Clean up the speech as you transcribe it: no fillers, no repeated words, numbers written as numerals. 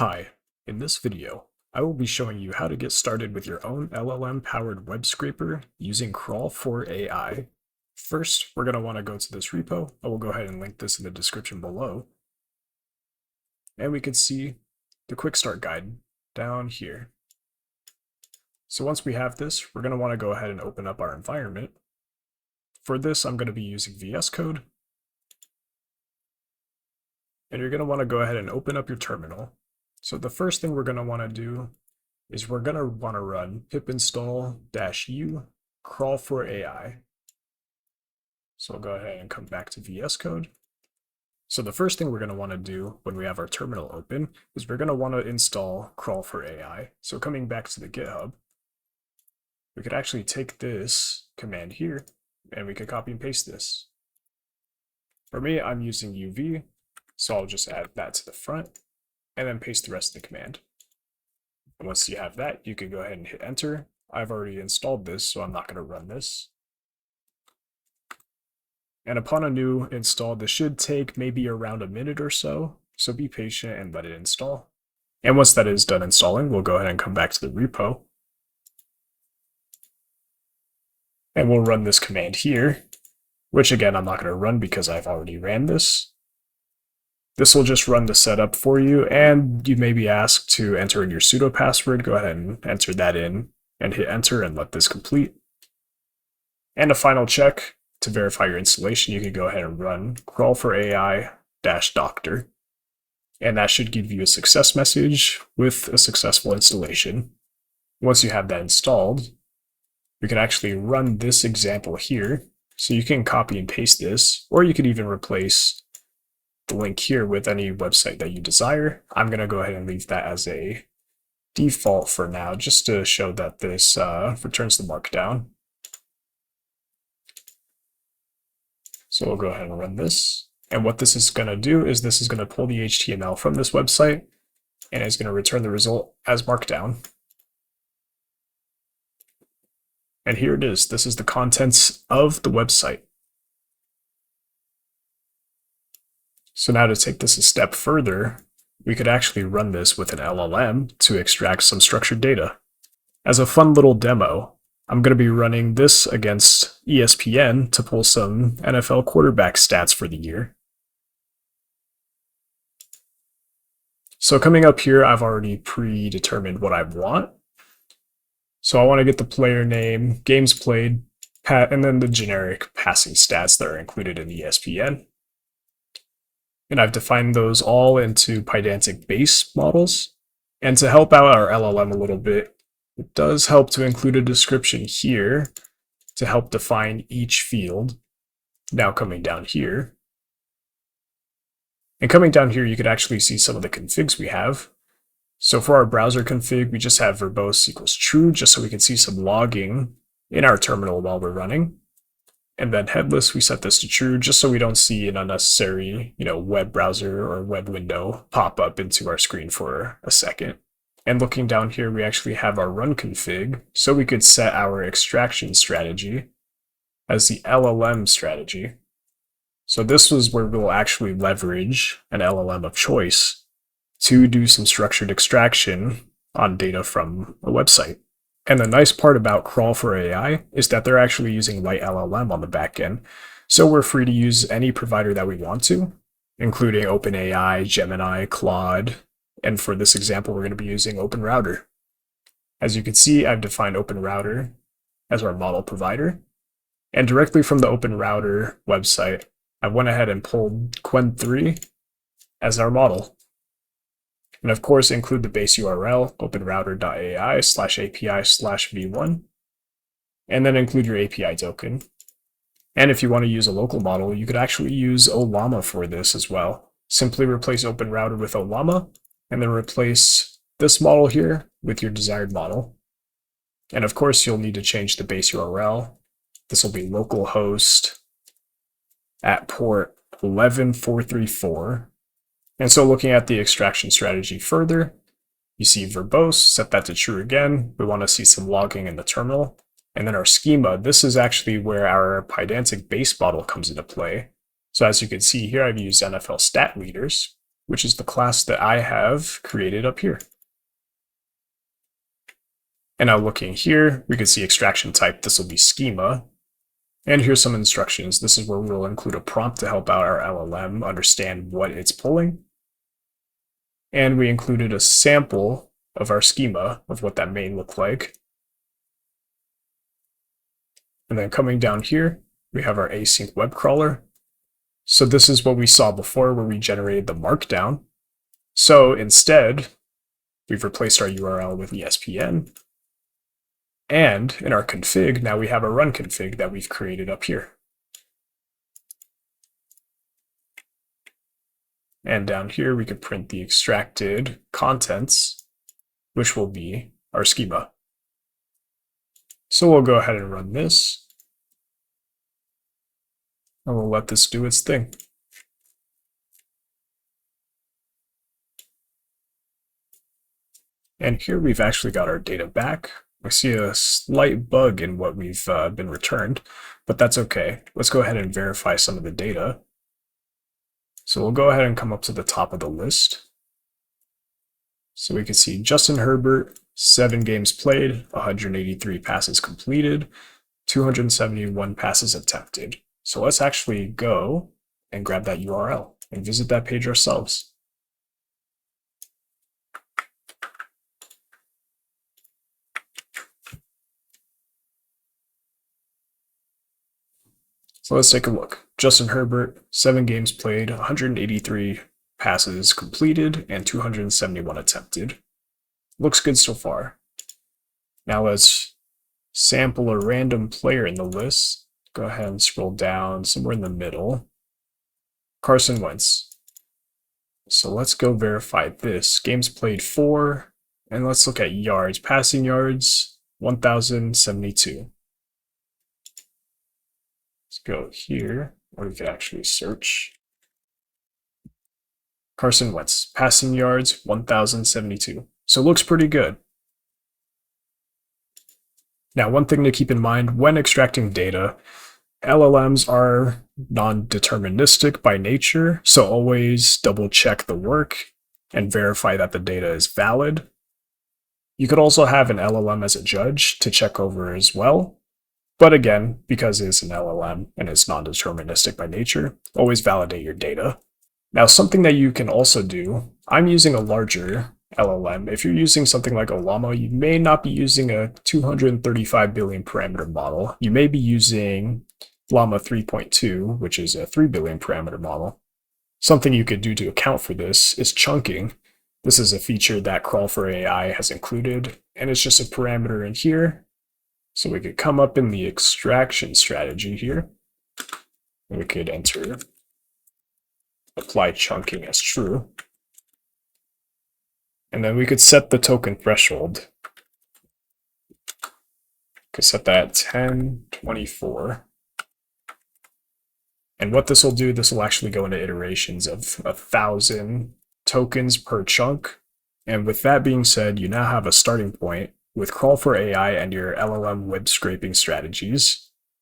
Hi, in this video, I will be showing you how to get started with your own LLM-powered web scraper using Crawl4AI. First, we're going to want to go to this repo. I will go ahead and link this in the description below. And we can see the quick start guide down here. So once we have this, we're going to want to go ahead and open up our environment. For this, I'm going to be using VS Code. And you're going to want to go ahead and open up your terminal. So the first thing we're going to want to do is we're going to want to run pip install -u crawl4ai. So I'll go ahead and come back to VS Code. So the first thing we're going to want to do when we have our terminal open is we're going to want to install Crawl4AI. So coming back to the GitHub, we could actually take this command here and we could copy and paste this. For me, I'm using UV, so I'll just add that to the front and then paste the rest of the command. And once you have that, you can go ahead and hit enter. I've already installed this, so I'm not going to run this. And upon a new install, this should take maybe around a minute or so be patient and let it install. And once that is done installing, we'll go ahead and come back to the repo. And we'll run this command here, which again, I'm not going to run because I've already ran this. This will just run the setup for you, and you may be asked to enter in your sudo password. Go ahead and enter that in and hit enter and let this complete. And a final check to verify your installation, you can go ahead and run crawl4ai-doctor. And that should give you a success message with a successful installation. Once you have that installed, we can actually run this example here. So you can copy and paste this, or you could even replace the link here with any website that you desire. I'm going to go ahead and leave that as a default for now, just to show that this returns the markdown. So we'll go ahead and run this. And what this is going to do is this is going to pull the HTML from this website, and it's going to return the result as markdown. And here it is. This is the contents of the website. So now to take this a step further, we could actually run this with an LLM to extract some structured data. As a fun little demo, I'm going to be running this against ESPN to pull some NFL quarterback stats for the year. So coming up here, I've already predetermined what I want. So I want to get the player name, games played, and then the generic passing stats that are included in ESPN. And I've defined those all into Pydantic base models. And to help out our LLM a little bit, it does help to include a description here to help define each field. Now coming down here. And coming down here, you could actually see some of the configs we have. So for our browser config, we just have verbose equals true, just so we can see some logging in our terminal while we're running. And then headless, we set this to true, just so we don't see an unnecessary, web browser or web window pop up into our screen for a second. And looking down here, we actually have our run config, so we could set our extraction strategy as the LLM strategy. So this was where we'll actually leverage an LLM of choice to do some structured extraction on data from a website. And the nice part about Crawl4AI is that they're actually using LiteLLM on the back end. So we're free to use any provider that we want to, including OpenAI, Gemini, Claude, and for this example, we're going to be using OpenRouter. As you can see, I've defined OpenRouter as our model provider. And directly from the OpenRouter website, I went ahead and pulled Qwen3 as our model. And of course, include the base URL, openrouter.ai/API/v1, and then include your API token. And if you want to use a local model, you could actually use Ollama for this as well. Simply replace OpenRouter with Ollama, and then replace this model here with your desired model. And of course, you'll need to change the base URL. This will be localhost at port 11434. And so looking at the extraction strategy further, you see verbose, set that to true again. We want to see some logging in the terminal. And then our schema, this is actually where our Pydantic base model comes into play. So as you can see here, I've used NFL stat leaders, which is the class that I have created up here. And now looking here, we can see extraction type. This will be schema. And here's some instructions. This is where we'll include a prompt to help out our LLM understand what it's pulling. And we included a sample of our schema of what that may look like. And then coming down here, we have our async web crawler. So this is what we saw before where we generated the markdown. So instead, we've replaced our URL with ESPN. And in our config, now we have a run config that we've created up here. And down here, we could print the extracted contents, which will be our schema. So we'll go ahead and run this. And we'll let this do its thing. And here we've actually got our data back. I see a slight bug in what we've been returned, but that's okay. Let's go ahead and verify some of the data. So we'll go ahead and come up to the top of the list. So we can see Justin Herbert, 7 games played, 183 passes completed, 271 passes attempted. So let's actually go and grab that URL and visit that page ourselves. So let's take a look. Justin Herbert, 7 games played, 183 passes completed, and 271 attempted. Looks good so far. Now let's sample a random player in the list. Go ahead and scroll down somewhere in the middle. Carson Wentz. So let's go verify this. Games played 4, and let's look at yards. Passing yards, 1,072. Let's go here, or we could actually search. Carson Wentz, passing yards, 1,072. So it looks pretty good. Now, one thing to keep in mind when extracting data, LLMs are non-deterministic by nature, so always double check the work and verify that the data is valid. You could also have an LLM as a judge to check over as well. But again, because it's an LLM and it's non-deterministic by nature, always validate your data. Now, something that you can also do, I'm using a larger LLM. If you're using something like a llama, you may not be using a 235 billion parameter model. You may be using Llama 3.2, which is a 3 billion parameter model. Something you could do to account for this is chunking. This is a feature that Crawl4AI has included, and it's just a parameter in here. So we could come up in the extraction strategy here, and we could enter apply chunking as true. And then we could set the token threshold. Could set that at 1024. And what this will do, this will actually go into iterations of 1,000 tokens per chunk. And with that being said, you now have a starting point with Crawl4AI and your LLM web scraping strategies.